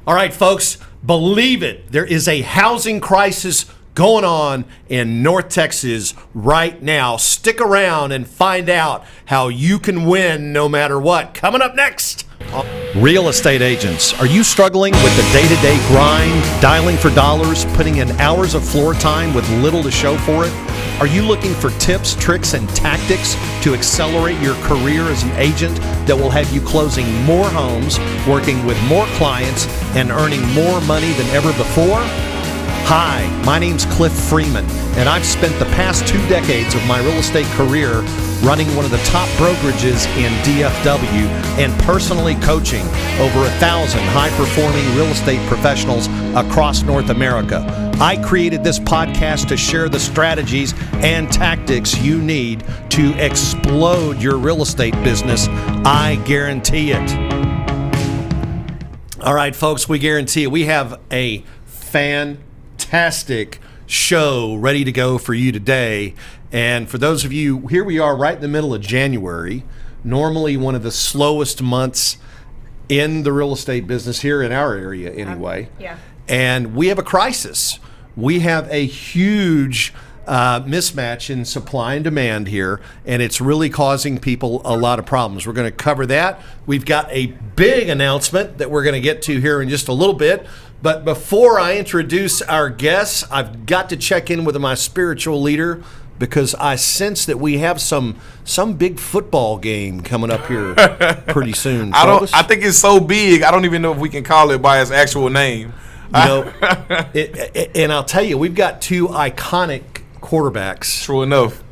All right, folks, believe it. There is a housing crisis going on in North Texas right now. Stick around and find out how you can win no matter what. Coming up next. Real estate agents, are you struggling with the day-to-day grind, dialing for dollars, putting in hours of floor time with little to show for it? Are you looking for tips, tricks, and tactics to accelerate your career as an agent that will have you closing more homes, working with more clients, and earning more money than ever before? Hi, my name's Cliff Freeman, and I've spent the past 2 decades of my real estate career running one of the top brokerages in DFW and personally coaching over 1,000 high-performing real estate professionals across North America. I created this podcast to share the strategies and tactics you need to explode your real estate business. I guarantee it. All right, folks, we guarantee it. We have a fantastic show ready to go for you today. And for those of you, here we are right in the middle of January, normally one of the slowest months in the real estate business here in our area anyway. Yeah. And we have a crisis. We have a huge mismatch in supply and demand here, and it's really causing people a lot of problems. We're going to cover that. We've got a big announcement that we're going to get to here in just a little bit. But before I introduce our guests, I've got to check in with my spiritual leader, because I sense that we have some big football game coming up here pretty soon. I think it's so big, I don't even know if we can call it by its actual name. You know, and I'll tell you, we've got 2 iconic quarterbacks. True enough.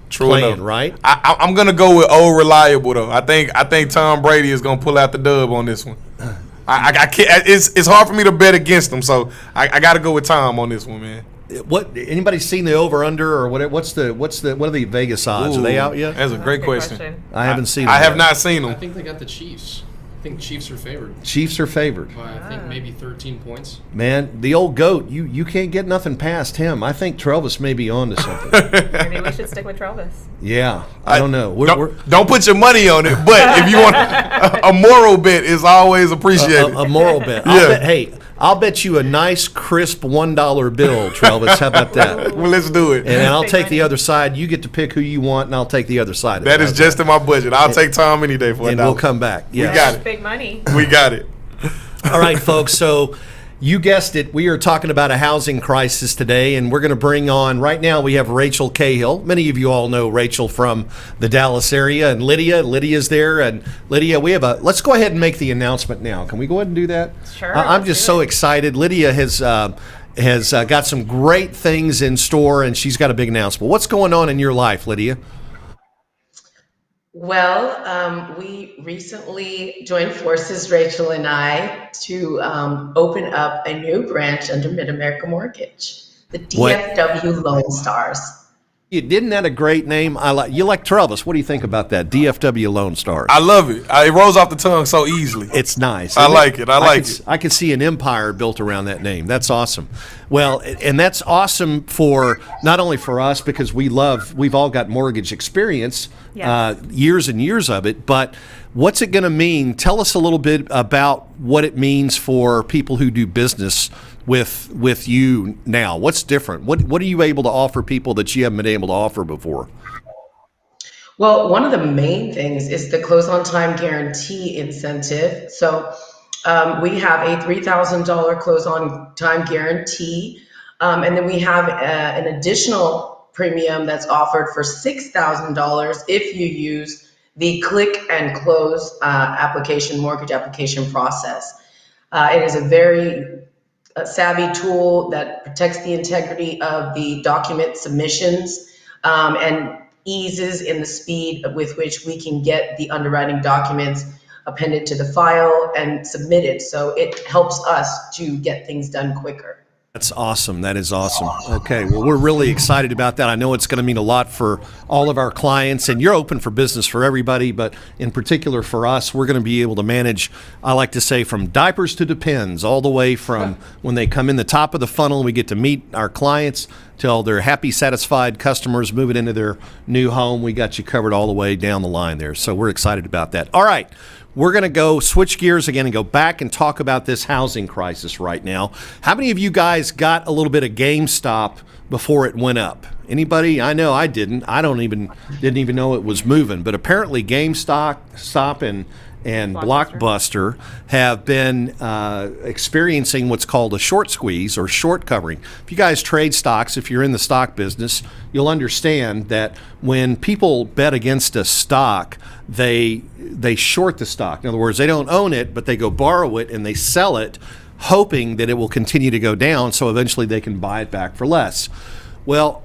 Right? I'm gonna go with old reliable though. I think Tom Brady is gonna pull out the dub on this one. I can't. It's hard for me to bet against him, so I got to go with Tom on this one, man. What, anybody seen the over under or what? What are the Vegas odds? Ooh, are they out yet? That's a great question. I haven't seen them. I have not seen them. I think they got the Chiefs. I think Chiefs are favored. Chiefs are favored. By, I think maybe 13 points. Man, the old GOAT, you can't get nothing past him. I think Travis may be on to something. Maybe we should stick with Travis. Yeah, I don't know. Don't put your money on it, but if you want a moral bet is always appreciated. A moral bet. Yeah. I'll bet you a nice, crisp $1 bill, Travis. How about that? Well, let's do it. And I'll take the other side. You get to pick who you want, and I'll take the other side. That is just in my budget. I'll take Tom any day for $1. And we'll come back. Yes. We got it. Big money. We got it. All right, folks. So you guessed it. We are talking about a housing crisis today, and we're going to bring on, right now we have Rachel Cahill. Many of you all know Rachel from the Dallas area, and Lydia's there. And Lydia, let's go ahead and make the announcement now. Can we go ahead and do that? Sure. I'm just so excited. Lydia has got some great things in store, and she's got a big announcement. What's going on in your life, Lydia? Well, we recently joined forces, Rachel and I, to open up a new branch under Mid-America Mortgage, the DFW Lone Stars. Didn't that a great name? You like Travis. What do you think about that? DFW Lone Stars. I love it. It rolls off the tongue so easily. It's nice. I like it. I can see an empire built around that name. That's awesome. Well, and that's awesome for not only for us, because we've all got mortgage experience, yes. Years and years of it, but what's it going to mean? Tell us a little bit about what it means for people who do business with you now. What's different? What are you able to offer people that you haven't been able to offer before? Well, one of the main things is the close on time guarantee incentive. So we have a $3,000 close on time guarantee. And then we have an additional premium that's offered for $6,000 if you use the click and close mortgage application process. It is a very savvy tool that protects the integrity of the document submissions and eases in the speed with which we can get the underwriting documents appended to the file and submitted. So it helps us to get things done quicker. That's awesome. That is awesome. Okay, well, we're really excited about that. I know it's going to mean a lot for all of our clients, and you're open for business for everybody, but in particular for us, we're going to be able to manage, I like to say, from diapers to depends, all the way from when they come in the top of the funnel, we get to meet our clients, till they're happy, satisfied customers moving into their new home. We got you covered all the way down the line there, so we're excited about that. All right. we're going to go switch gears again and go back and talk about this housing crisis right now. How many of you guys got a little bit of GameStop before it went up? Anybody? I know I didn't. I didn't even know it was moving. But apparently GameStop and Blockbuster have been experiencing what's called a short squeeze or short covering. If you guys trade stocks, if you're in the stock business, you'll understand that when people bet against a stock, they short the stock. In other words, they don't own it, but they go borrow it and they sell it, hoping that it will continue to go down so eventually they can buy it back for less. Well,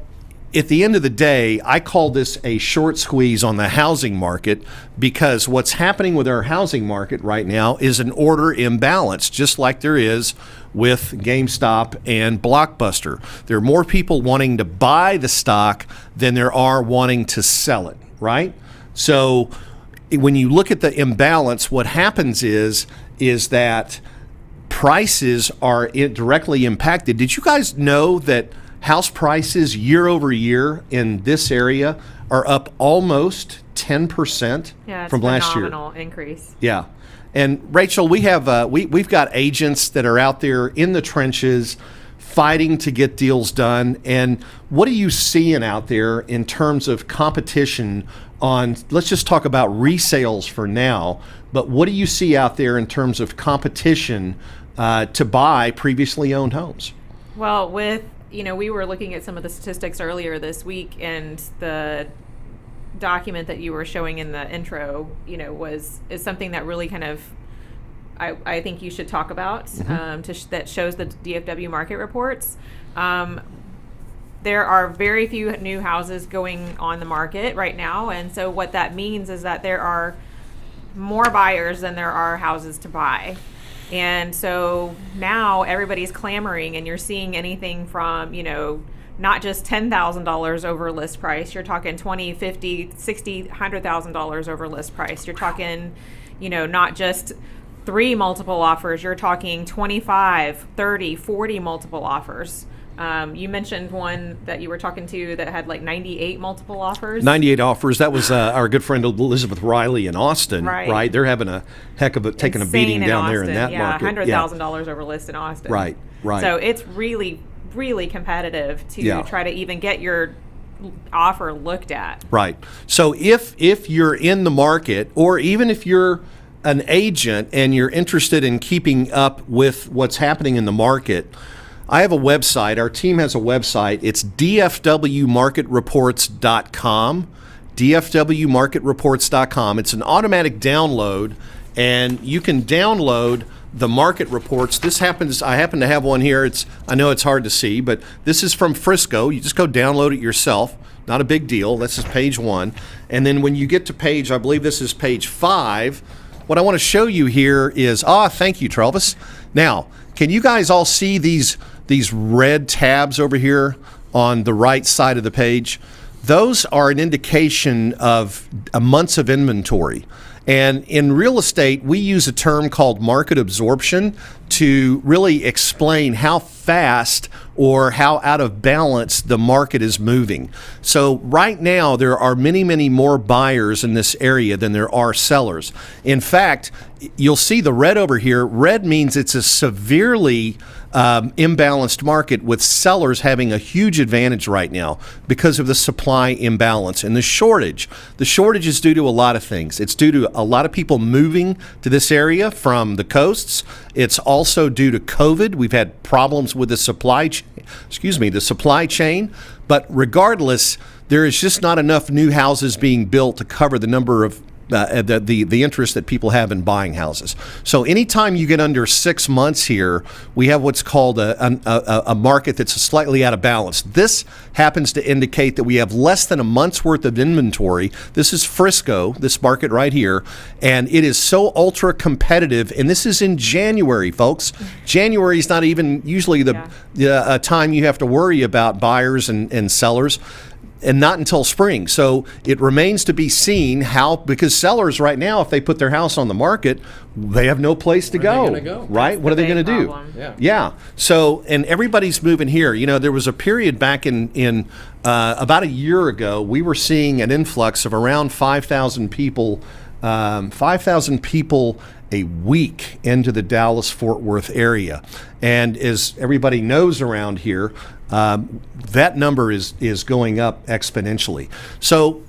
at the end of the day, I call this a short squeeze on the housing market because what's happening with our housing market right now is an order imbalance, just like there is with GameStop and Blockbuster. There are more people wanting to buy the stock than there are wanting to sell it, right? So when you look at the imbalance, what happens is that prices are directly impacted. Did you guys know that house prices year over year in this area are up almost 10% from last year? Phenomenal increase. Yeah. And Rachel, we have we've got agents that are out there in the trenches fighting to get deals done. And what are you seeing out there in terms of competition on, let's just talk about resales for now, but what do you see out there in terms of competition to buy previously owned homes? Well, we were looking at some of the statistics earlier this week, and the document that you were showing in the intro, is something that really kind of I think you should talk about, that shows the DFW market reports. There are very few new houses going on the market right now, and so what that means is that there are more buyers than there are houses to buy. And so now everybody's clamoring, and you're seeing anything from, not just $10,000 over list price. You're talking $20,000, $50,000, $60,000, $100,000 over list price. You're talking, not just 3 multiple offers. You're talking 25, 30, 40 multiple offers. You mentioned one that you were talking to that had like 98 multiple offers. 98 offers. That was our good friend Elizabeth Riley in Austin, right? They're having a heck of taking a beating down there in that market. $100,000 over list in Austin. Right. So it's really, really competitive to try to even get your offer looked at. Right. So if you're in the market, or even if you're an agent and you're interested in keeping up with what's happening in the market, I have a website. Our team has a website. It's dfwmarketreports.com. dfwmarketreports.com. It's an automatic download, and you can download the market reports. I happen to have one here. I know it's hard to see, but this is from Frisco. You just go download it yourself. Not a big deal. This is page 1. And then when you get to I believe this is page 5, what I want to show you here is, thank you, Travis. Now, can you guys all see these red tabs over here on the right side of the page? Those are an indication of months of inventory. And in real estate, we use a term called market absorption to really explain how fast or how out of balance the market is moving. So right now, there are many, many more buyers in this area than there are sellers. In fact, you'll see the red over here. Red means it's a severely imbalanced market, with sellers having a huge advantage right now because of the supply imbalance and the shortage. The shortage is due to a lot of things. It's due to a lot of people moving to this area from the coasts. It's also due to COVID. We've had problems with the supply chain. But regardless, there is just not enough new houses being built to cover the number of the interest that people have in buying houses. So anytime you get under 6 months here, we have what's called a market that's slightly out of balance. This happens to indicate that we have less than a month's worth of inventory. This is Frisco, this market right here, and it is so ultra competitive. And this is in January, folks. January is not even usually the time you have to worry about buyers and sellers, and not until spring. So it remains to be seen because sellers right now, if they put their house on the market, they have no place to go. Right? What are they going to do? Yeah. So, and everybody's moving here. There was a period back in about a year ago, we were seeing an influx of around 5,000 people 5,000 people a week into the Dallas-Fort Worth area. And as everybody knows around here, that number is going up exponentially. So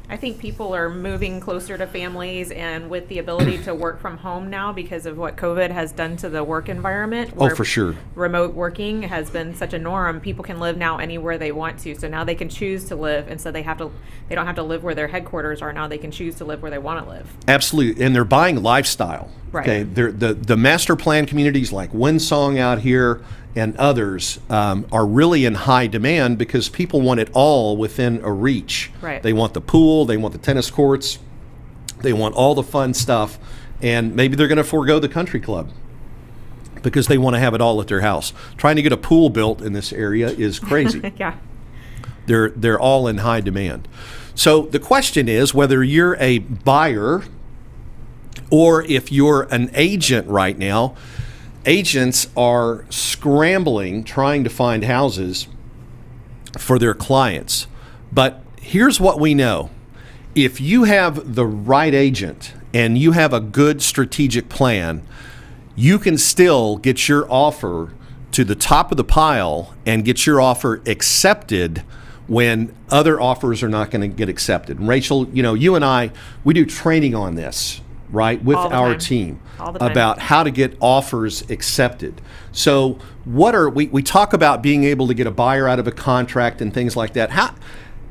I think people are moving closer to families, and with the ability to work from home now because of what COVID has done to the work environment. Oh, for sure. Remote working has been such a norm. People can live now anywhere they want to. So now they can choose to live, and so they don't have to live where their headquarters are. Now they can choose to live where they want to live. Absolutely. And they're buying lifestyle. Right. Okay. The master plan communities like Windsong out here and others are really in high demand because people want it all within a reach. Right. They want the pool, they want the tennis courts, they want all the fun stuff, and maybe they're going to forego the country club because they want to have it all at their house. Trying to get a pool built in this area is crazy. Yeah. They're all in high demand. So the question is whether you're a buyer or if you're an agent right now. Agents are scrambling trying to find houses for their clients. But here's what we know. If you have the right agent and you have a good strategic plan, you can still get your offer to the top of the pile and get your offer accepted when other offers are not going to get accepted. And Rachel, you and I, we do training on this, right, with our team about how to get offers accepted. So we talk about being able to get a buyer out of a contract and things like that.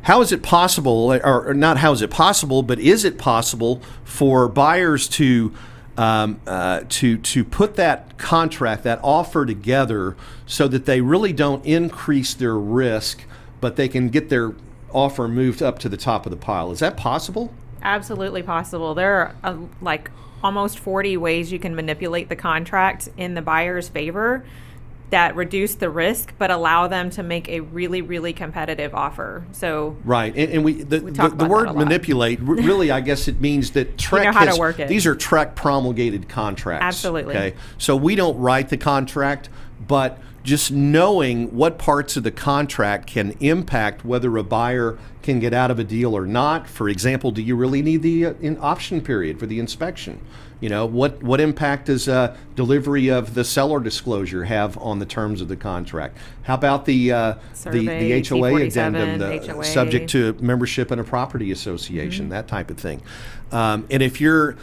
How is it possible, or not how is it possible, but is it possible for buyers to put that contract, that offer together so that they really don't increase their risk, but they can get their offer moved up to the top of the pile? Is that possible? Absolutely possible. There are almost 40 ways you can manipulate the contract in the buyer's favor that reduce the risk but allow them to make a really, really competitive offer. So right, and the word manipulate really, I guess it means that Trek how to work it. These are Trek promulgated contracts. Absolutely. Okay, so we don't write the contract, but just knowing what parts of the contract can impact whether a buyer can get out of a deal or not. For example, do you really need the option period for the inspection? What impact does delivery of the seller disclosure have on the terms of the contract? How about the HOA addendum, HOA. Subject to membership in a property association, that type of thing? And if you're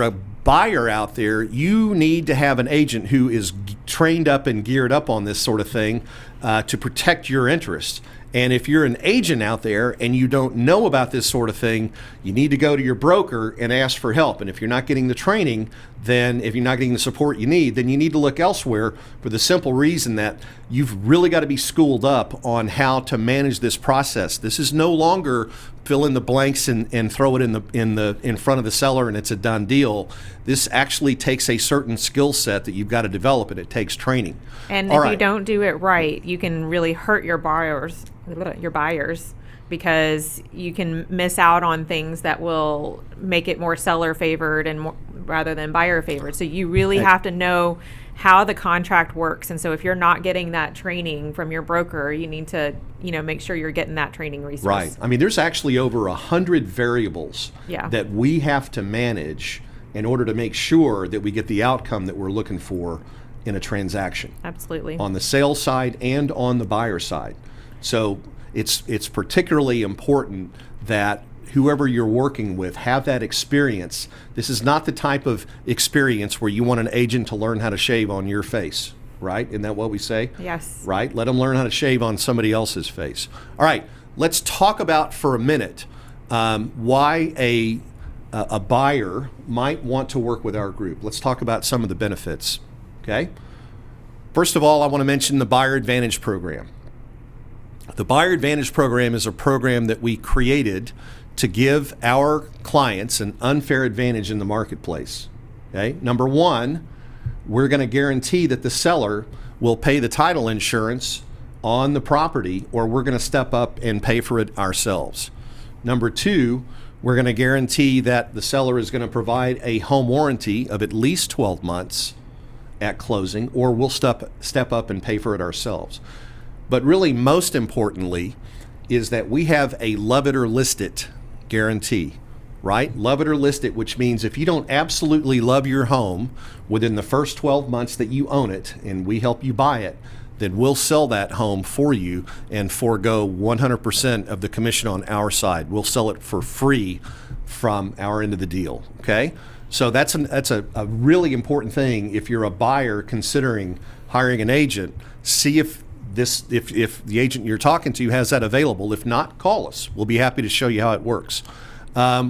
a buyer out there, you need to have an agent who is trained up and geared up on this sort of thing to protect your interests. And if you're an agent out there and you don't know about this sort of thing, you need to go to your broker and ask for help. And if you're not getting the training, then if you're not getting the support you need, then you need to look elsewhere, for the simple reason that you've really got to be schooled up on how to manage this process. This is no longer fill in the blanks and throw it in front of the seller and it's a done deal. This actually takes a certain skill set that you've got to develop, and it takes training. And if you don't do it right, you can really hurt your buyers, because you can miss out on things that will make it more seller favored and rather than buyer favored. So you really have to know how the contract works. And so if you're not getting that training from your broker, you need to, make sure you're getting that training resource. Right. I mean, there's actually over 100 variables that we have to manage in order to make sure that we get the outcome that we're looking for in a transaction. Absolutely. On the sales side and on the buyer side. So it's particularly important that whoever you're working with have that experience. This is not the type of experience where you want an agent to learn how to shave on your face, right? Isn't that what we say? Yes. Right? Let them learn how to shave on somebody else's face. All right, let's talk about for a minute why a buyer might want to work with our group. Let's talk about some of the benefits, okay? First of all, I want to mention the Buyer Advantage Program. The Buyer Advantage Program is a program that we created to give our clients an unfair advantage in the marketplace. Okay? Number one, we're going to guarantee that the seller will pay the title insurance on the property, or we're going to step up and pay for it ourselves. Number two, we're going to guarantee that the seller is going to provide a home warranty of at least 12 months at closing, or we'll step up and pay for it ourselves. But really, most importantly, is that we have a love it or list it guarantee, right? Love it or list it, which means if you don't absolutely love your home within the first 12 months that you own it and we help you buy it, then we'll sell that home for you and forego 100% of the commission on our side. We'll sell it for free from our end of the deal, okay? So that's a really important thing if you're a buyer considering hiring an agent. See if the agent you're talking to has that available. If not, call us. We'll be happy to show you how it works.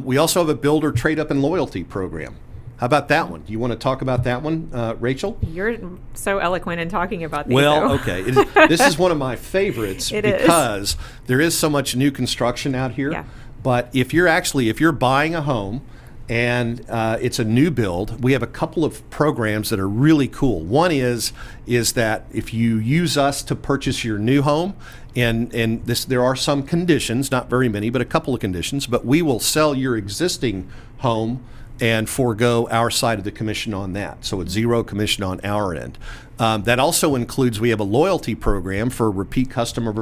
We also have a builder trade-up and loyalty program. How about that one? Do you want to talk about that one, Rachel? You're so eloquent in talking about these. Well, though. okay. This is one of my favorites because there is so much new construction out here. Yeah. But if you're buying a home and it's a new build, we have a couple of programs that are really cool. One is that if you use us to purchase your new home, and there are some conditions, not very many, but a couple of conditions, but we will sell your existing home and forego our side of the commission on that. So it's zero commission on our end. That also includes, we have a loyalty program for repeat customers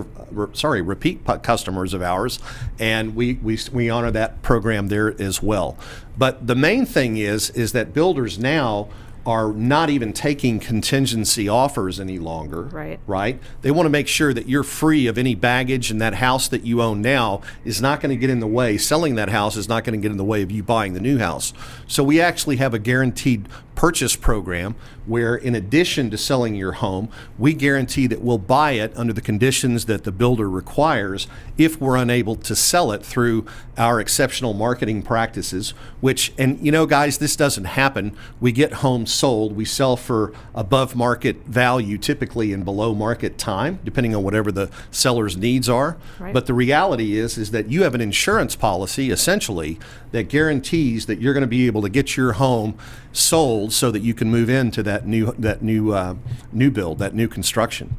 of ours, and we honor that program there as well. But the main thing is that builders now are not even taking contingency offers any longer. Right? They want to make sure that you're free of any baggage, and that house that you own now is not going to get in the way. Selling that house is not going to get in the way of you buying the new house. So we actually have a guaranteed purchase program where, in addition to selling your home, we guarantee that we'll buy it under the conditions that the builder requires if we're unable to sell it through our exceptional marketing practices, which, and you know, guys, this doesn't happen. We get homes sold. We sell for above market value, typically in below market time, depending on whatever the seller's needs are. Right. But the reality is that you have an insurance policy, essentially, that guarantees that you're going to be able to get your home sold so that you can move into that new build, that new construction.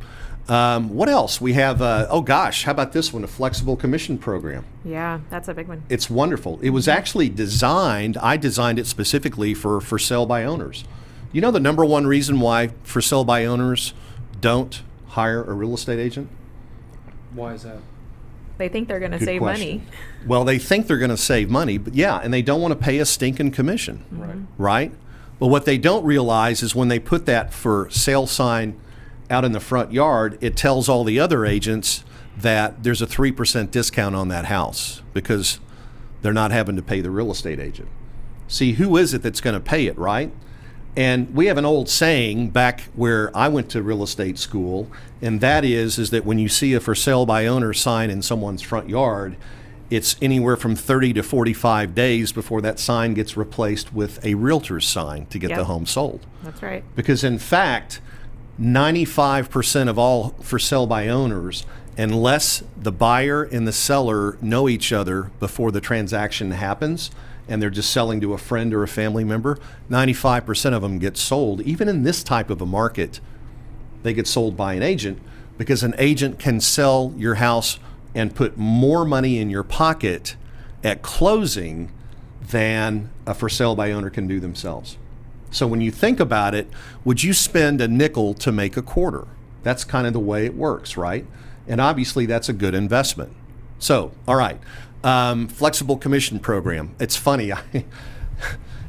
What else? We have, oh gosh, how about this one? A flexible commission program. Yeah, that's a big one. It's wonderful. It was actually I designed it specifically for sale by owners. You know the number one reason why for sale by owners don't hire a real estate agent? Why is that? They think they're going to Good save question. money. Well, they think they're going to save money, but yeah, and they don't want to pay a stinking commission. Right? But what they don't realize is when they put that for sale sign out in the front yard, it tells all the other agents that there's a 3% discount on that house because they're not having to pay the real estate agent. See, who is it that's going to pay it, right? And we have an old saying back where I went to real estate school, and that is that when you see a for sale by owner sign in someone's front yard, it's anywhere from 30 to 45 days before that sign gets replaced with a realtor's sign to get the home sold. That's right. Because in fact, 95% of all for sale by owners, unless the buyer and the seller know each other before the transaction happens, and they're just selling to a friend or a family member, 95% of them get sold. Even in this type of a market, they get sold by an agent because an agent can sell your house and put more money in your pocket at closing than a for sale by owner can do themselves. So when you think about it, would you spend a nickel to make a quarter? That's kind of the way it works, right? And obviously that's a good investment. So, all right. Flexible commission program. It's funny.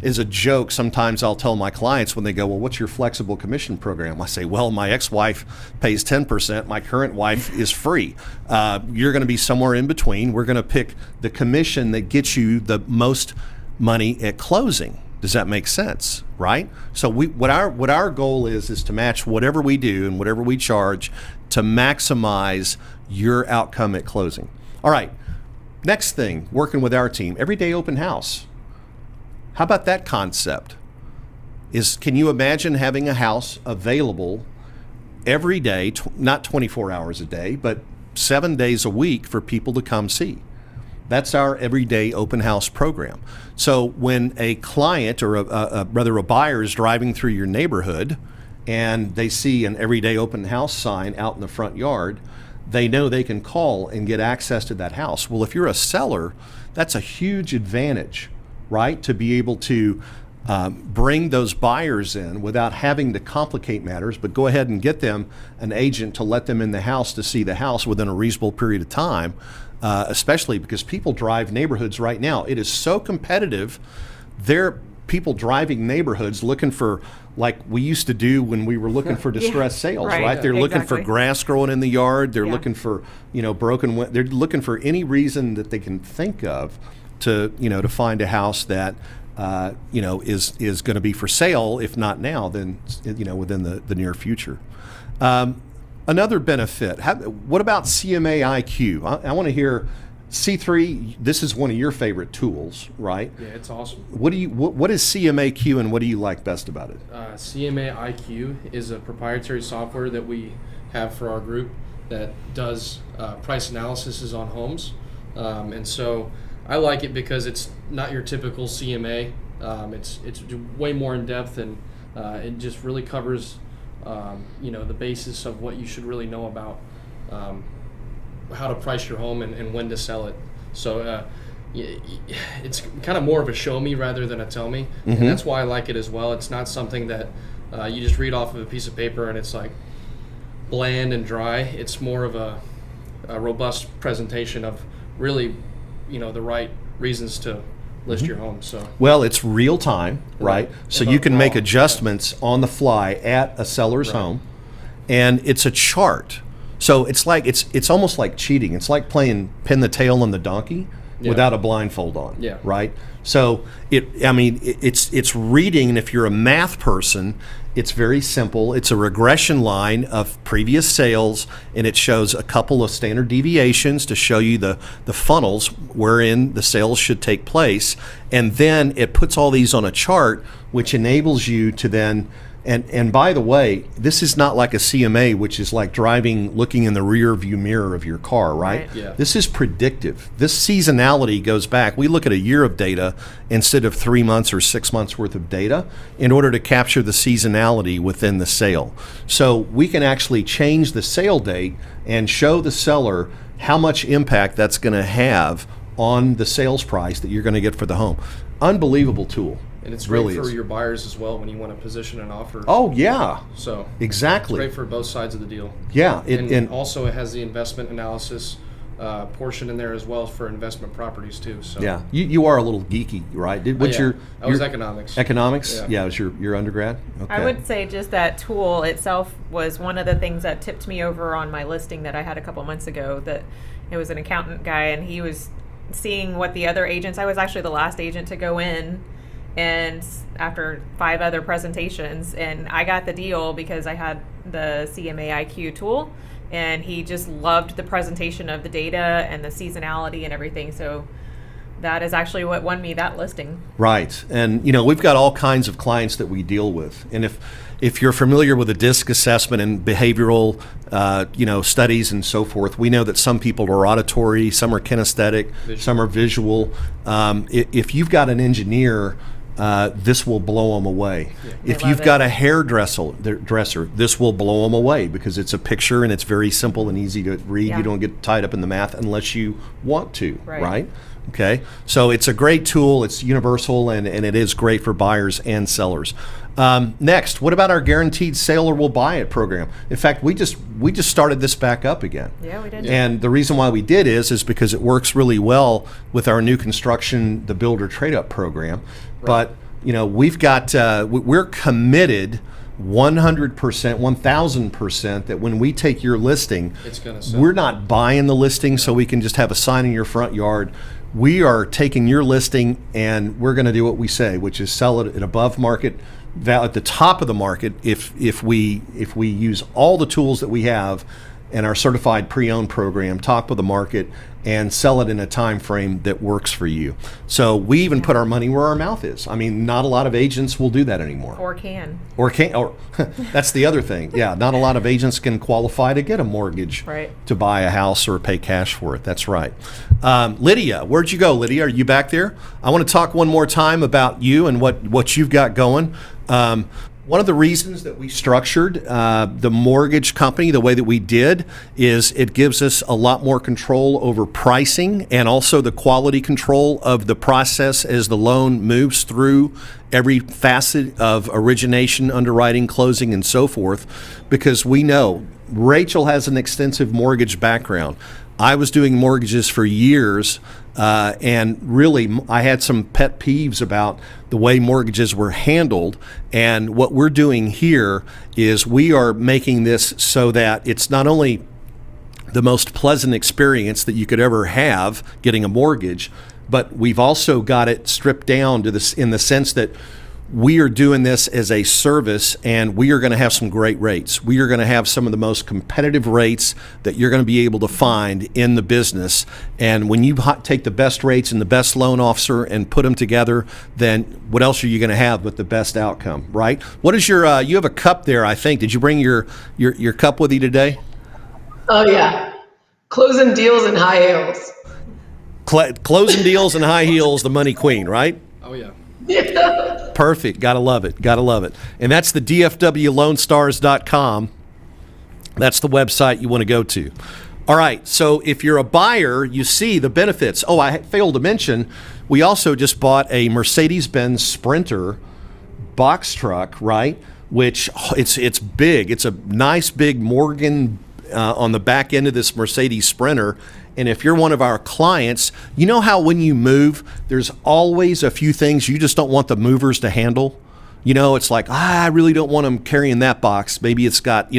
As a joke, sometimes I'll tell my clients when they go, well, what's your flexible commission program? I say, well, my ex-wife pays 10%. My current wife is free. You're going to be somewhere in between. We're going to pick the commission that gets you the most money at closing. Does that make sense? Right? So what our goal is to match whatever we do and whatever we charge to maximize your outcome at closing. All right. Next thing, working with our team, everyday open house. How about that concept? Can you imagine having a house available every day, not 24 hours a day, but 7 days a week for people to come see? That's our everyday open house program. So when a client or rather a buyer is driving through your neighborhood and they see an everyday open house sign out in the front yard, they know they can call and get access to that house. Well, if you're a seller, that's a huge advantage, right? To be able to bring those buyers in without having to complicate matters, but go ahead and get them an agent to let them in the house to see the house within a reasonable period of time, especially because people drive neighborhoods right now. It is so competitive. There are people driving neighborhoods looking for, like we used to do when we were looking for distressed sales, right? right. They're looking for Exactly. grass growing in the yard. They're Yeah. looking for, they're looking for any reason that they can think of to, to find a house that, is going to be for sale. If not now, then, within the near future. Another benefit, what about CMA-IQ? I want to hear, C3, this is one of your favorite tools, right? Yeah, it's awesome. What is CMA-IQ and what do you like best about it? CMA-IQ is a proprietary software that we have for our group that does price analysis on homes. And so I like it because it's not your typical CMA. It's way more in depth, and it just really covers the basis of what you should really know about how to price your home and when to sell it. So it's kind of more of a show me rather than a tell me, and that's why I like it as well. It's not something that you just read off of a piece of paper and it's like bland and dry. It's more of a robust presentation of really the right reasons to list your home. So Well, it's real time, right? So you can make adjustments on the fly at a seller's home, and it's a chart. So it's like it's almost like cheating. It's like playing pin the tail on the donkey without a blindfold on, right? So it's reading, and if you're a math person, it's very simple. It's a regression line of previous sales, and it shows a couple of standard deviations to show you the funnels wherein the sales should take place. And then it puts all these on a chart, which enables you to then, and by the way, this is not like a CMA, which is like looking in the rear view mirror of your car, right? Yeah. This is predictive. This seasonality goes back. We look at a year of data instead of 3 months or 6 months worth of data in order to capture the seasonality within the sale. So we can actually change the sale date and show the seller how much impact that's going to have on the sales price that you're going to get for the home. Unbelievable tool. and it's Really great for is. your buyers as well when you want to position an offer. Oh yeah, So exactly. it's great for both sides of the deal. Yeah, And also it has the investment analysis portion in there as well for investment properties too. So yeah, you are a little geeky, right? What's yeah. I was your economics. economics? Yeah. Yeah, it was your undergrad. Okay. I would say just that tool itself was one of the things that tipped me over on my listing that I had a couple months ago. That it was an accountant guy, and he was seeing what the other agents. I was actually the last agent to go in, and after 5 other presentations, and I got the deal because I had the CMA-IQ tool, and he just loved the presentation of the data and the seasonality and everything. So that is actually what won me that listing. Right. And, we've got all kinds of clients that we deal with. And if you're familiar with the DISC assessment and behavioral, studies and so forth, we know that some people are auditory, some are kinesthetic, some are visual. If you've got an engineer, this will blow them away. Yeah. If I you've love got it. a hairdresser, this will blow them away because it's a picture and it's very simple and easy to read. Yeah. You don't get tied up in the math unless you want to, Right. right? Okay, so it's a great tool. It's universal, and it is great for buyers and sellers. Next, what about our guaranteed sale or we'll buy it program? In fact, we just started this back up again. Yeah, we did. And the reason why we did is because it works really well with our new construction, the builder trade up program. But we've got we're committed 100%, 1,000% that when we take your listing, It's gonna sell. we're not buying the listing so we can just have a sign in your front yard. We are taking your listing and we're going to do what we say, which is sell it at above market value, at the top of the market. If we use all the tools that we have and our certified pre-owned program, top of the market, and sell it in a time frame that works for you. So we even put our money where our mouth is. I mean, not a lot of agents will do that anymore. Or can. Or can't. Or that's the other thing. Yeah, not a lot of agents can qualify to get a mortgage Right. to buy a house or pay cash for it. That's right. Lydia, where'd you go, Lydia? Are you back there? I want to talk one more time about you and what you've got going. One of the reasons that we structured the mortgage company the way that we did is it gives us a lot more control over pricing and also the quality control of the process as the loan moves through every facet of origination, underwriting, closing, and so forth, because we know Rachel has an extensive mortgage background. I was doing mortgages for years, and really I had some pet peeves about the way mortgages were handled. And what we're doing here is we are making this so that it's not only the most pleasant experience that you could ever have getting a mortgage, but we've also got it stripped down to this in the sense that we are doing this as a service, and we are going to have some great rates. We are going to have some of the most competitive rates that you're going to be able to find in the business. And when you take the best rates and the best loan officer and put them together, then what else are you going to have but the best outcome, right? What is your? You have a cup there, I think. Did you bring your cup with you today? Oh yeah, closing deals and high heels. Closing deals and high heels, the money queen, right? Oh yeah. Yeah. Perfect. Gotta love it. Gotta love it. And that's the dfwloanstars.com. That's the website you want to go to. All right. So if you're a buyer, you see the benefits. Oh, I failed to mention, we also just bought a Mercedes Benz Sprinter box truck, right? Which it's big. It's a nice big Morgan on the back end of this Mercedes Sprinter. And if you're one of our clients, you know how when you move, there's always a few things you just don't want the movers to handle. You know, it's like, I really don't want them carrying that box. Maybe it's got,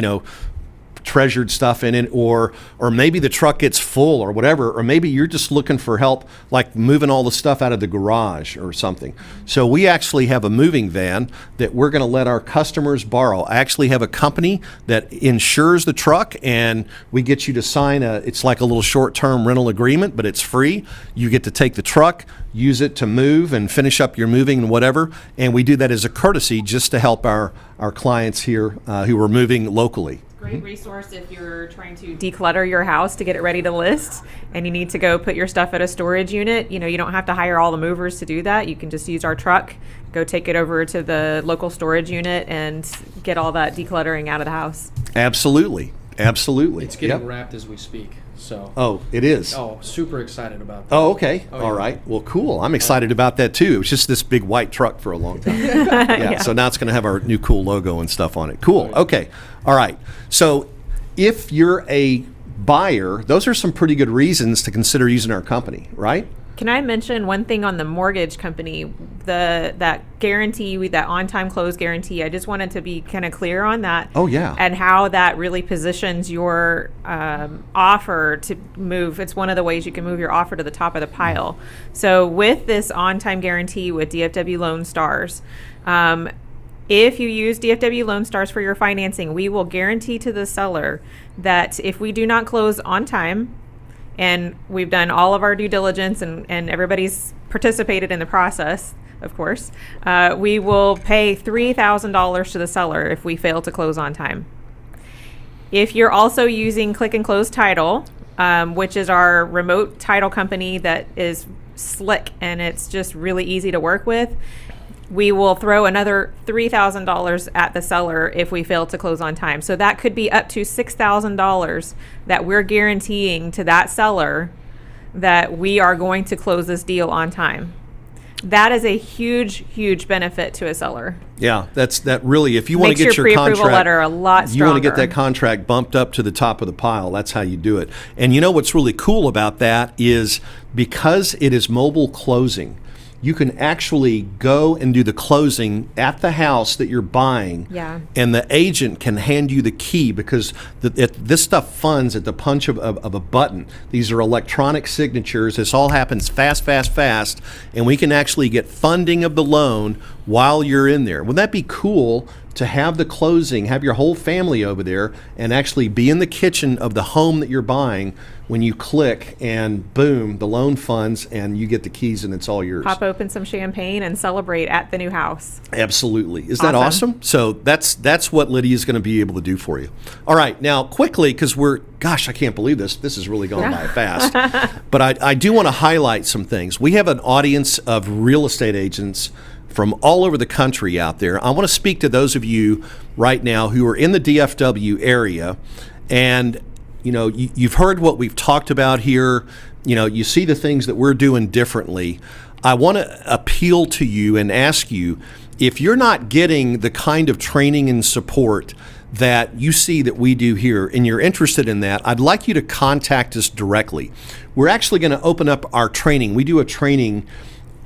treasured stuff in it, or maybe the truck gets full or whatever, or maybe you're just looking for help like moving all the stuff out of the garage or something. So we actually have a moving van that we're going to let our customers borrow. I actually have a company that insures the truck, and we get you to sign it's like a little short-term rental agreement, but it's free. You get to take the truck, use it to move and finish up your moving and whatever, and we do that as a courtesy just to help our clients here who are moving locally. Great resource if you're trying to declutter your house to get it ready to list and you need to go put your stuff at a storage unit. You don't have to hire all the movers to do that. You can just use our truck, go take it over to the local storage unit and get all that decluttering out of the house. Absolutely. It's getting wrapped as we speak. So. Oh, it is. Oh, super excited about that. Oh, okay. Oh, all right. Well, cool. I'm excited about that too. It was just this big white truck for a long time. Yeah. So now it's going to have our new cool logo and stuff on it. Cool. Okay. All right. So if you're a buyer, those are some pretty good reasons to consider using our company, right? Can I mention one thing on the mortgage company, that guarantee, that on-time close guarantee? I just wanted to be kind of clear on that. Oh, yeah. And how that really positions your offer to move. It's one of the ways you can move your offer to the top of the pile. So with this on-time guarantee with DFW Loan Stars, if you use DFW Loan Stars for your financing, we will guarantee to the seller that if we do not close on time, and we've done all of our due diligence and everybody's participated in the process, of course, we will pay $3,000 to the seller if we fail to close on time. If you're also using Click and Close Title, which is our remote title company that is slick and it's just really easy to work with, we will throw another $3,000 at the seller if we fail to close on time. So that could be up to $6,000 that we're guaranteeing to that seller that we are going to close this deal on time. That is a huge, huge benefit to a seller. Yeah, that really, if you want to get your pre-approval contract, letter a lot stronger. You want to get that contract bumped up to the top of the pile. That's how you do it. And you know what's really cool about that is because it is mobile closing, you can actually go and do the closing at the house that you're buying. Yeah. And the agent can hand you the key because this stuff funds at the punch of a button. These are electronic signatures. This all happens fast. And we can actually get funding of the loan while you're in there. Wouldn't that be cool to have the closing, have your whole family over there and actually be in the kitchen of the home that you're buying when you click and boom, the loan funds and you get the keys and it's all yours. Pop open some champagne and celebrate at the new house. Absolutely. Is that awesome? So that's what Lydia is going to be able to do for you. All right. Now, quickly, because I can't believe this. This is really going by fast. But I do want to highlight some things. We have an audience of real estate agents from all over the country out there. I want to speak to those of you right now who are in the DFW area, and you've heard what we've talked about here. You see the things that we're doing differently. I want to appeal to you and ask you, if you're not getting the kind of training and support that you see that we do here, and you're interested in that, I'd like you to contact us directly. We're actually going to open up our training. We do a training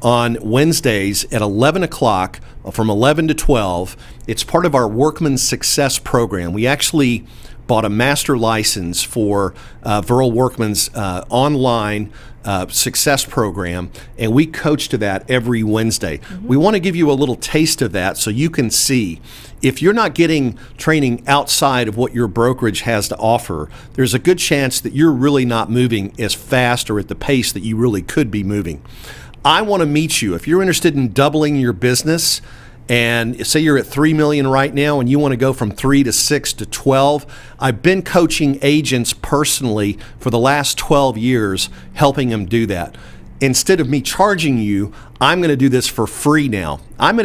on Wednesdays at 11 o'clock from 11 to 12. It's part of our Workman Success program. We actually bought a master license for Verl Workman's online success program, and we coach to that every Wednesday. We want to give you a little taste of that so you can see. If you're not getting training outside of what your brokerage has to offer, there's a good chance that you're really not moving as fast or at the pace that you really could be moving. I want to meet you. If you're interested in doubling your business, and say you're at 3 million right now and you want to go from 3 to 6 to 12, I've been coaching agents personally for the last 12 years, helping them do that. Instead of me charging you, I'm going to do this for free now. I'm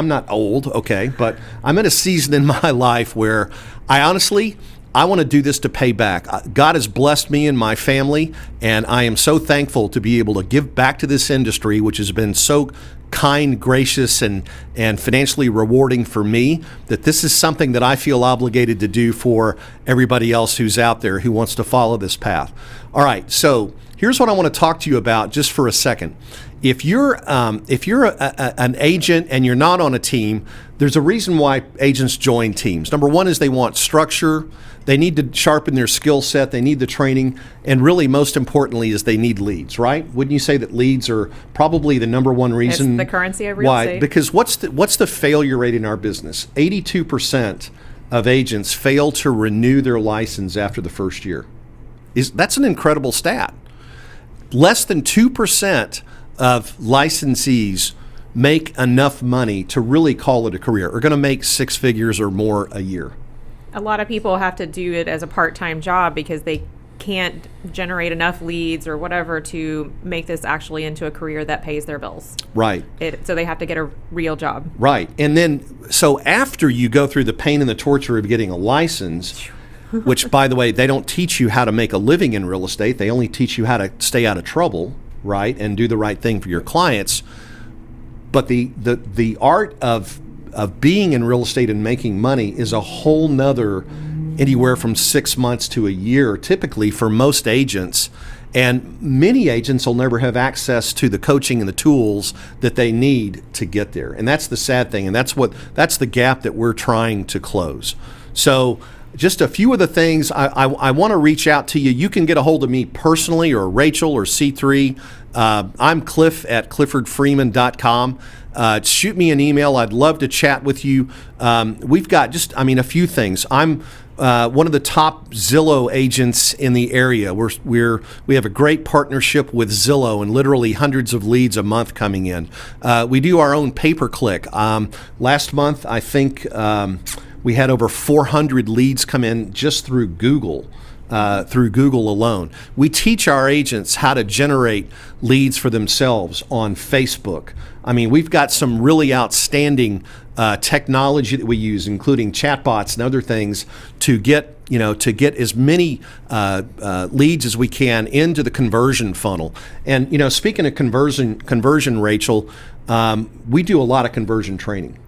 not old, okay, but I'm at a season in my life where I want to do this to pay back. God has blessed me and my family, and I am so thankful to be able to give back to this industry, which has been so kind, gracious, and financially rewarding for me, that this is something that I feel obligated to do for everybody else who's out there who wants to follow this path. All right, so here's what I want to talk to you about just for a second. If you're an agent and you're not on a team, there's a reason why agents join teams. Number one is they want structure. They need to sharpen their skill set. They need the training. And really, most importantly, is they need leads, right? Wouldn't you say that leads are probably the number one reason? It's the currency of real estate. Because what's the failure rate in our business? 82% of agents fail to renew their license after the first year. That's an incredible stat. Less than 2% of licensees make enough money to really call it a career, are going to make 6 figures or more a year. A lot of people have to do it as a part-time job because they can't generate enough leads or whatever to make this actually into a career that pays their bills. Right. So they have to get a real job. Right. And then, so after you go through the pain and the torture of getting a license, which, by the way, they don't teach you how to make a living in real estate. They only teach you how to stay out of trouble, right, and do the right thing for your clients. But the art of being in real estate and making money is a whole nother, anywhere from 6 months to a year, typically for most agents. And many agents will never have access to the coaching and the tools that they need to get there. And that's the sad thing. And that's the gap that we're trying to close. So just a few of the things I want to reach out to you. You can get a hold of me personally, or Rachel, or C3. I'm Cliff at cliffordfreeman.com. Shoot me an email. I'd love to chat with you. We've got a few things. I'm one of the top Zillow agents in the area. We have a great partnership with Zillow, and literally hundreds of leads a month coming in. We do our own pay-per-click. Last month, I think we had over 400 leads come in just through Google. Through Google alone. We teach our agents how to generate leads for themselves on Facebook. I mean, we've got some really outstanding technology that we use, including chatbots and other things, to get as many leads as we can into the conversion funnel. And speaking of conversion, Rachel, we do a lot of conversion training.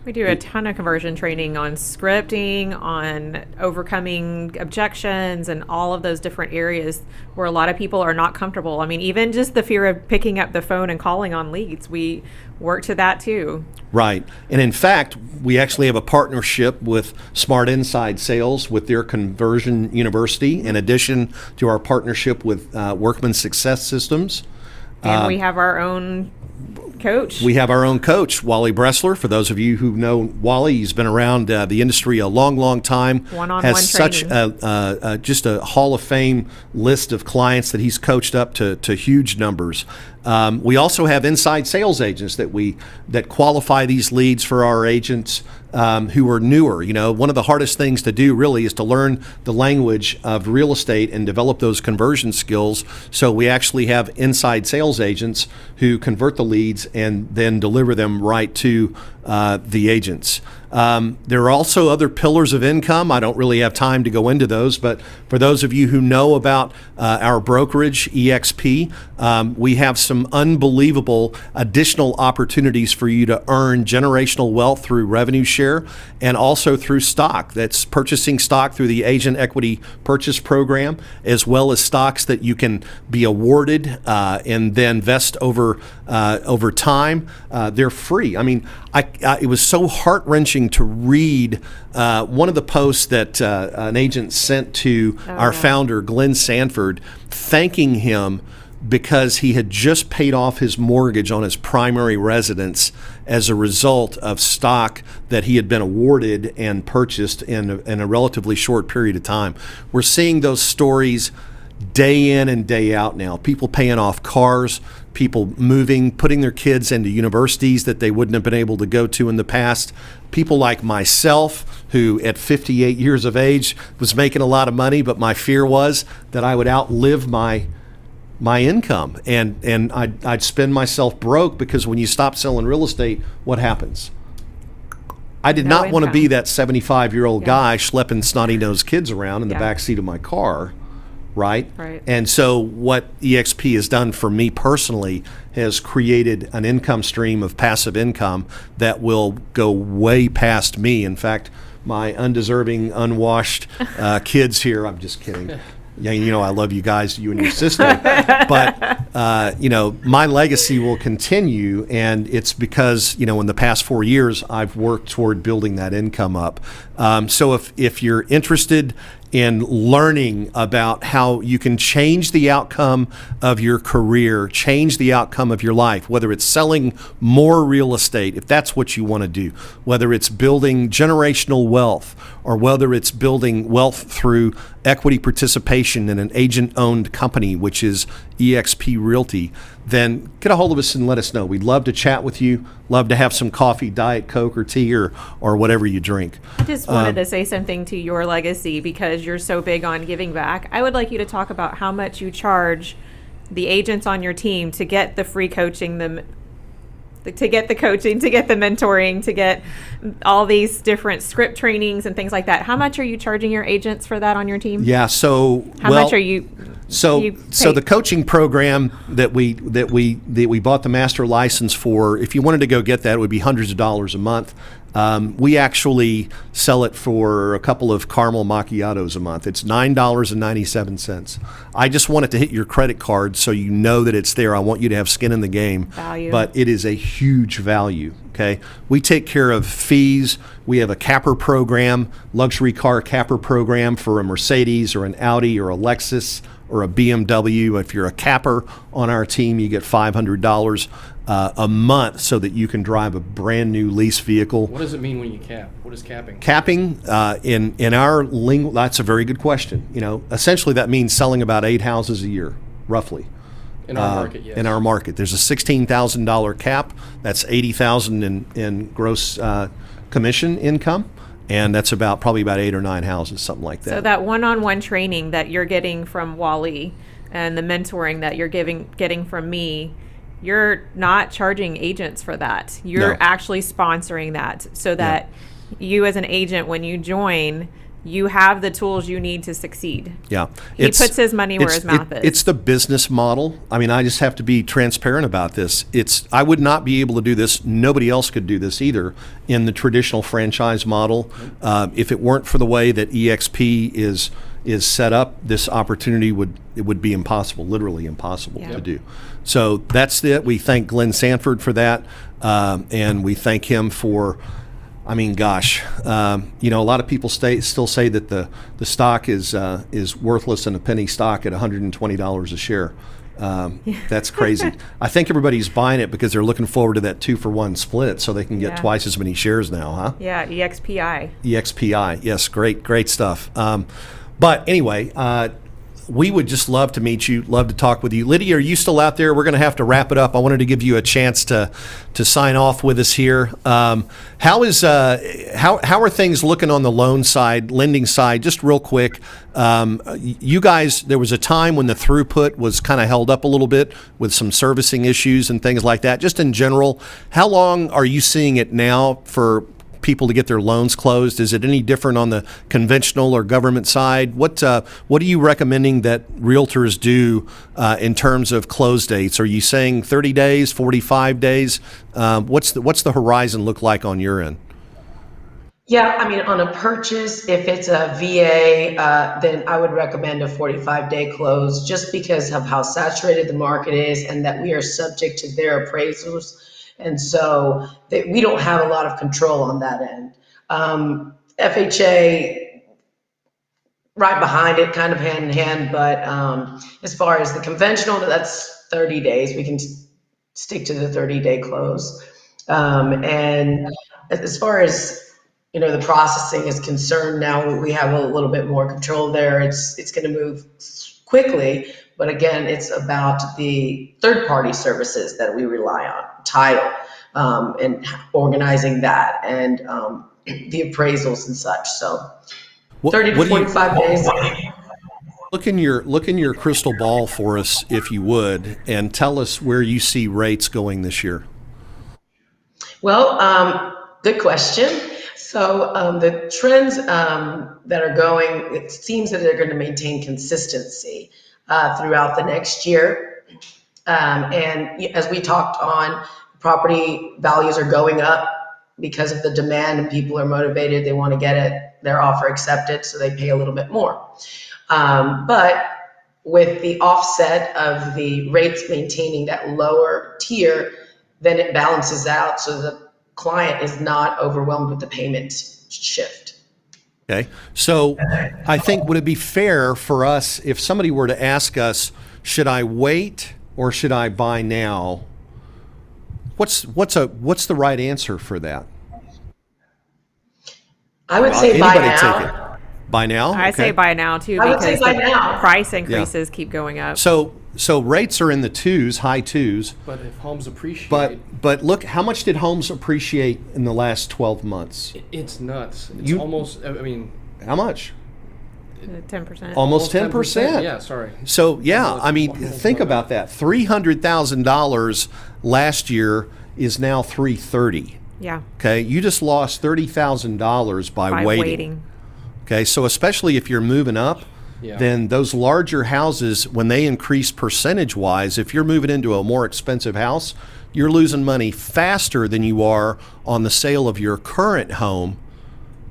We do a ton of conversion training on scripting, on overcoming objections, and all of those different areas where a lot of people are not comfortable. I mean, even just the fear of picking up the phone and calling on leads, we work to that too. Right. And in fact, we actually have a partnership with Smart Inside Sales with their Conversion University, in addition to our partnership with Workman Success Systems. And we have our own coach. We have our own coach, Wally Bressler. For those of you who know Wally, he's been around the industry a long, long time. One-on-one has such training. Just a Hall of Fame list of clients that he's coached up to huge numbers. We also have inside sales agents that qualify these leads for our agents who are newer. You know, one of the hardest things to do really is to learn the language of real estate and develop those conversion skills. So we actually have inside sales agents who convert the leads and then deliver them right to the agents. There are also other pillars of income. I don't really have time to go into those, but for those of you who know about our brokerage, EXP, we have some unbelievable additional opportunities for you to earn generational wealth through revenue share and also through stock. That's purchasing stock through the Agent Equity Purchase Program, as well as stocks that you can be awarded and then vest over time. They're free. I mean, it was so heart-wrenching to read one of the posts that an agent sent to our founder, Glenn Sanford, thanking him because he had just paid off his mortgage on his primary residence as a result of stock that he had been awarded and purchased in a relatively short period of time. We're seeing those stories day in and day out now. People paying off cars, people moving, putting their kids into universities that they wouldn't have been able to go to in the past. People like myself, who at 58 years of age was making a lot of money, but my fear was that I would outlive my income and I'd spend myself broke, because when you stop selling real estate, what happens? I did not want to be that 75-year-old guy schlepping snotty-nosed kids around in the backseat of my car. Right? And so what EXP has done for me personally has created an income stream of passive income that will go way past me. In fact, my undeserving, unwashed kids here, I'm just kidding. Yeah, you know I love you guys, you and your sister. But, you know, my legacy will continue, and it's because, you know, in the past 4 years, I've worked toward building that income up. So if you're interested in learning about how you can change the outcome of your career, change the outcome of your life, whether it's selling more real estate, if that's what you want to do, whether it's building generational wealth, or whether it's building wealth through equity participation in an agent-owned company, which is EXP Realty, then get a hold of us and let us know. We'd love to chat with you, love to have some coffee, Diet Coke or tea, or whatever you drink. I just wanted to say something to your legacy, because you're so big on giving back. I would like you to talk about how much you charge the agents on your team to get the free coaching, to get the coaching, to get the mentoring, to get all these different script trainings and things like that. How much are you charging your agents for that on your team? Yeah, so how much are you? So the coaching program that we bought the master license for, if you wanted to go get that, it would be hundreds of dollars a month. We actually sell it for a couple of caramel macchiatos a month. It's $9.97. I just want it to hit your credit card so you know that it's there. I want you to have skin in the game. Value. But it is a huge value, okay? We take care of fees. We have a capper program, luxury car capper program for a Mercedes or an Audi or a Lexus or a BMW. If you're a capper on our team, you get $500 a month so that you can drive a brand new lease vehicle. What does it mean when you cap? What is capping? Capping, in our lingo, that's a very good question. You know, essentially that means selling about 8 houses a year, roughly. In our market, yes. In our market, there's a $16,000 cap. That's $80,000 in gross commission income. And that's probably about 8 or 9 houses, something like that. So that one-on-one training that you're getting from Wally and the mentoring that you're getting from me, you're not charging agents for that. You're actually sponsoring that so that you as an agent, when you join, you have the tools you need to succeed. Yeah. He puts his money where his mouth is. It's the business model. I mean, I just have to be transparent about this. I would not be able to do this. Nobody else could do this either in the traditional franchise model. If it weren't for the way that EXP is set up, this opportunity would be impossible, literally impossible to do. So that's it. We thank Glenn Sanford for that, and we thank him for, I mean, gosh, you know, a lot of people still say that the stock is worthless and a penny stock at $120 a share. That's crazy. I think everybody's buying it because they're looking forward to that 2-for-1 split, so they can get twice as many shares now, huh? Yeah, EXPI. EXPI, yes, great stuff. But anyway, we would just love to meet you, love to talk with you. Lydia, are you still out there? We're going to have to wrap it up. I wanted to give you a chance to sign off with us here. How are things looking on the loan side, lending side? Just real quick, you guys, there was a time when the throughput was kind of held up a little bit with some servicing issues and things like that. Just in general, how long are you seeing it now for people to get their loans closed? Is it any different on the conventional or government side? What are you recommending that realtors do in terms of close dates? Are you saying 30 days, 45 days? What's the horizon look like on your end? Yeah, I mean, on a purchase, if it's a VA, then I would recommend a 45-day close, just because of how saturated the market is and that we are subject to their appraisals. And so we don't have a lot of control on that end. FHA, right behind it, kind of hand in hand. But as far as the conventional, that's 30 days. We can stick to the 30-day close. And as far as the processing is concerned, now we have a little bit more control there. It's going to move quickly, but again, it's about the third-party services that we rely on, title, and organizing that, and the appraisals and such. So 30 to 45 days. Look in your crystal ball for us, if you would, and tell us where you see rates going this year. Well, good question. So the trends that are going, it seems that they're going to maintain consistency throughout the next year. And as we talked on, property values are going up because of the demand, and people are motivated. They want to get their offer accepted, so they pay a little bit more. But with the offset of the rates maintaining that lower tier, then it balances out so the client is not overwhelmed with the payment shift. Okay. So I think, would it be fair for us if somebody were to ask us, should I wait or should I buy now? What's the right answer for that? I would say buy Anybody now. take it. Buy now? I say buy now too, I would say because buy the now. price increases keep going up. So rates are in the twos, high twos. But if homes appreciate, But look, how much did homes appreciate in the last 12 months? it's nuts. It's almost. I mean, How much? 10%. Almost 10%. Yeah, sorry. So yeah, I mean, think about that. $300,000 last year is now $330,000. Yeah. Okay, you just lost $30,000 by waiting. Okay, so especially if you're moving up, then those larger houses, when they increase percentage-wise, if you're moving into a more expensive house, you're losing money faster than you are on the sale of your current home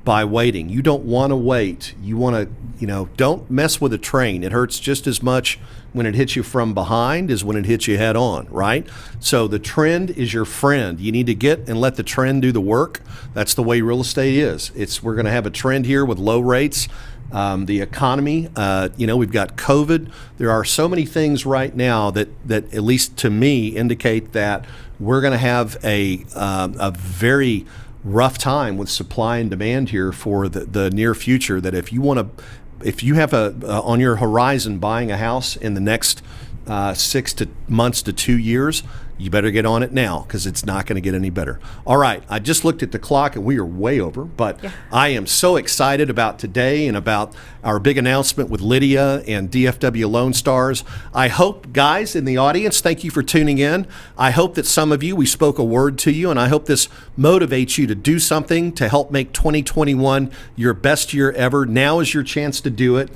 by waiting. You don't want to wait. You want to, don't mess with a train. It hurts just as much when it hits you from behind as when it hits you head on, right? So the trend is your friend. You need to get and let the trend do the work. That's the way real estate is. We're going to have a trend here with low rates. The economy, we've got COVID. There are so many things right now that at least to me indicate that we're going to have a very rough time with supply and demand here for the near future. That if you have on your horizon buying a house in the next 6 months to 2 years, you better get on it now, because it's not going to get any better. All right, I just looked at the clock and we are way over, but I am so excited about today and about our big announcement with Lydia and DFW Lone Stars. I hope, guys in the audience, thank you for tuning in. I hope that some of you, we spoke a word to you, and I hope this motivates you to do something to help make 2021 your best year ever. Now is your chance to do it.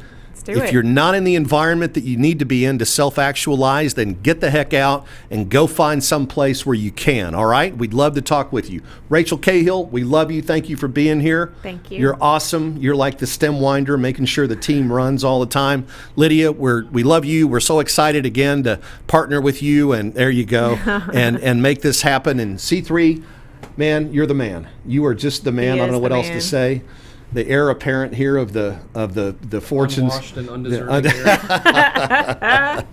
If you're not in the environment that you need to be in to self-actualize, then get the heck out and go find some place where you can, all right? We'd love to talk with you. Rachel Cahill, we love you. Thank you for being here. Thank you. You're awesome. You're like the stem winder, making sure the team runs all the time. Lydia, we love you. We're so excited again to partner with you, and there you go, and make this happen. And C3, man, you're the man. You are just the man. I don't know what else to say. The heir apparent here of the fortunes. Unwashed and undeserving heir.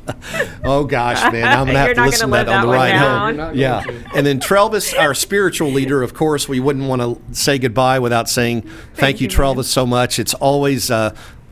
Oh gosh, man, I'm gonna have to listen to that on the ride home. Yeah, and then Trelvis, our spiritual leader, of course, we wouldn't want to say goodbye without saying thank you, Trelvis, so much. It's always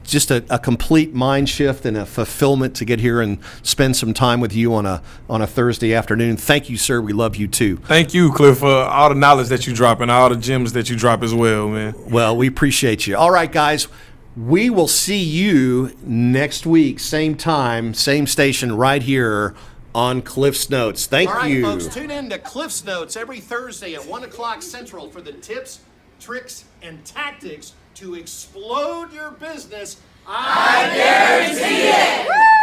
just a complete mind shift and a fulfillment to get here and spend some time with you on a Thursday afternoon. Thank you, sir. We love you too. Thank you, Cliff, for all the knowledge that you drop and all the gems that you drop as well, man. Well, we appreciate you. All right, guys. We will see you next week, same time, same station, right here on Cliff's Notes. Thank you. All right, folks, tune in to Cliff's Notes every Thursday at 1 o'clock Central for the tips, tricks, and tactics to explode your business. I guarantee it.